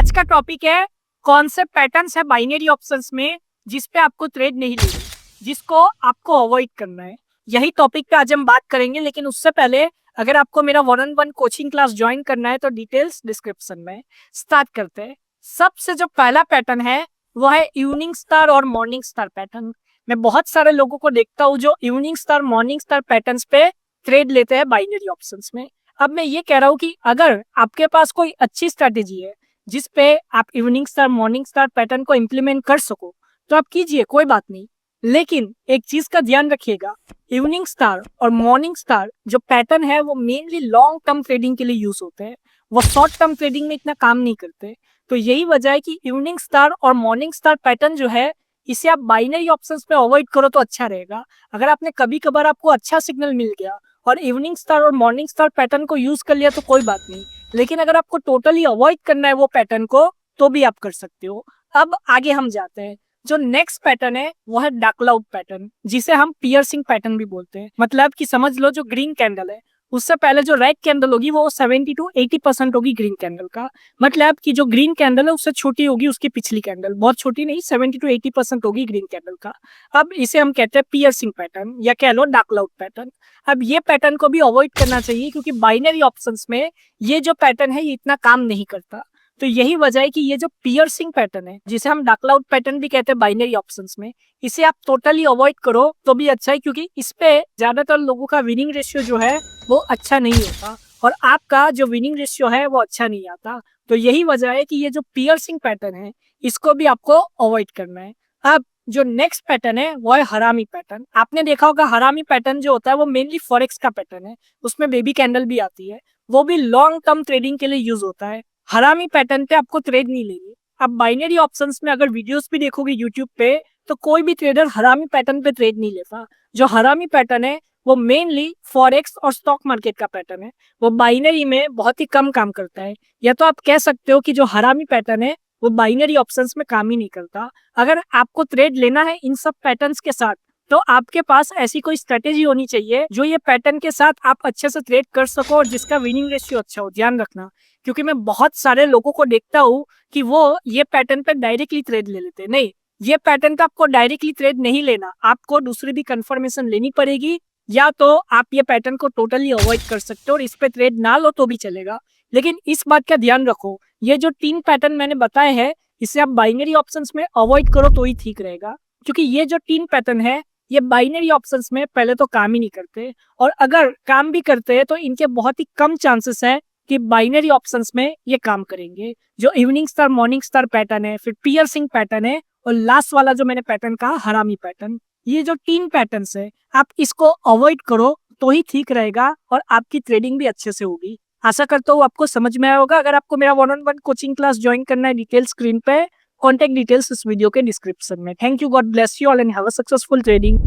आज का टॉपिक है कौन से पैटर्न्स है बाइनरी ऑप्शंस में जिस पे आपको ट्रेड नहीं लेनी, जिसको आपको अवॉइड करना है। यही टॉपिक पे आज हम बात करेंगे, लेकिन उससे पहले अगर आपको मेरा 1-on-1 कोचिंग क्लास ज्वाइन करना है तो डिटेल्स डिस्क्रिप्शन में। स्टार्ट करते हैं। सबसे जो पहला पैटर्न है वो है इवनिंग स्टार और मॉर्निंग स्टार पैटर्न। मैं बहुत सारे लोगों को देखता हूँ जो evening star morning star patterns पे ट्रेड लेते हैं बाइनरी ऑप्शंस में। अब मैं ये कह रहा हूँ कि अगर आपके पास कोई अच्छी स्ट्रैटेजी है जिस पे आप evening star morning star pattern को इम्प्लीमेंट कर सको तो आप कीजिए, कोई बात नहीं। लेकिन एक चीज का ध्यान रखिएगा, इवनिंग स्टार और मॉर्निंग स्टार जो पैटर्न है वो मेनली लॉन्ग टर्म ट्रेडिंग के लिए यूज होते हैं, वो शॉर्ट टर्म ट्रेडिंग में इतना काम नहीं करते। तो यही वजह है कि इवनिंग स्टार और मॉर्निंग स्टार पैटर्न जो है इसे आप बाइनरी ऑप्शंस पे अवॉइड करो तो अच्छा रहेगा। अगर आपने कभी कभार आपको अच्छा सिग्नल मिल गया और इवनिंग स्टार और मॉर्निंग स्टार पैटर्न को यूज कर लिया तो कोई बात नहीं, लेकिन अगर आपको टोटली अवॉइड करना है वो पैटर्न को तो भी आप कर सकते हो। अब आगे हम जाते हैं। जो नेक्स्ट पैटर्न है वो है डार्क क्लाउड पैटर्न, जिसे हम पियर्सिंग पैटर्न भी बोलते हैं। मतलब कि समझ लो जो ग्रीन कैंडल है उससे पहले जो रेड कैंडल होगी वो 70-80% होगी ग्रीन कैंडल का। मतलब कि जो ग्रीन कैंडल है उससे छोटी होगी उसकी पिछली कैंडल, बहुत छोटी नहीं, 70-80% होगी ग्रीन कैंडल का। अब इसे हम कहते हैं पियर्सिंग पैटर्न या कह लो डार्क क्लाउड पैटर्न। अब ये पैटर्न को भी अवॉइड करना चाहिए क्योंकि बाइनरी ऑप्शंस में ये जो पैटर्न है ये इतना काम नहीं करता। तो यही वजह है कि ये जो पियर्सिंग पैटर्न है जिसे हम डार्क क्लाउड पैटर्न भी कहते हैं बाइनरी ऑप्शंस में, इसे आप टोटली अवॉइड करो तो भी अच्छा है, क्योंकि इस पे ज्यादातर लोगों का विनिंग रेशियो जो है वो अच्छा नहीं होता और आपका जो विनिंग रेशियो है वो अच्छा नहीं आता। तो यही वजह है कि ये जो पियर्सिंग पैटर्न है इसको भी आपको अवॉइड करना है। अब जो नेक्स्ट पैटर्न है वो है हरामी पैटर्न। आपने देखा होगा हरामी पैटर्न जो होता है वो मेनली फॉरेक्स का पैटर्न है, उसमें बेबी कैंडल भी आती है, वो भी लॉन्ग टर्म ट्रेडिंग के लिए यूज होता है। हरामी पैटर्न पे आपको ट्रेड नहीं लेनी। अब बाइनरी ऑप्शंस में अगर वीडियोस भी देखोगे यूट्यूब पे तो कोई भी ट्रेडर हरामी पैटर्न पे ट्रेड नहीं लेता। जो हरामी पैटर्न है वो मेनली फॉरेक्स और स्टॉक मार्केट का पैटर्न है, वो बाइनरी में बहुत ही कम काम करता है। या तो आप कह सकते हो कि जो हरामी पैटर्न है वो बाइनरी ऑप्शंस में काम ही नहीं करता। अगर आपको ट्रेड लेना है इन सब पैटर्न्स के साथ तो आपके पास ऐसी कोई स्ट्रेटेजी होनी चाहिए जो ये पैटर्न के साथ आप अच्छे से ट्रेड कर सको और जिसका विनिंग रेशियो अच्छा हो। ध्यान रखना, क्योंकि मैं बहुत सारे लोगों को देखता हूँ कि वो ये पैटर्न पे डायरेक्टली ट्रेड ले लेते हैं। नहीं, ये पैटर्न पे आपको डायरेक्टली ट्रेड नहीं लेना, आपको दूसरी भी कंफर्मेशन लेनी पड़ेगी, या तो आप ये पैटर्न को टोटली अवॉइड कर सकते हो और इस पे ट्रेड ना लो तो भी चलेगा। लेकिन इस बात का ध्यान रखो, ये जो 3 पैटर्न मैंने बताए हैं इसे आप बाइनरी ऑप्शंस में अवॉइड करो तो ही ठीक रहेगा, क्योंकि ये जो 3 पैटर्न है ये बाइनरी ऑप्शंस में पहले तो काम ही नहीं करते, और अगर काम भी करते हैं तो इनके बहुत ही कम चांसेस है कि बाइनरी ऑप्शंस में ये काम करेंगे। जो evening star morning star pattern है, फिर पियर्सिंग पैटर्न है, और लास्ट वाला जो मैंने पैटर्न कहा हरामी पैटर्न, ये जो 3 पैटर्न्स है आप इसको अवॉइड करो तो ही ठीक रहेगा और आपकी ट्रेडिंग भी अच्छे से होगी। आशा करता हूँ आपको समझ में आया होगा। अगर आपको मेरा 1-on-1 कोचिंग क्लास ज्वाइन करना है, डिटेल स्क्रीन पे, कॉन्टेक्ट डिटेल्स इस वीडियो के डिस्क्रिप्शन में। Thank you, God bless you all and have a successful trading.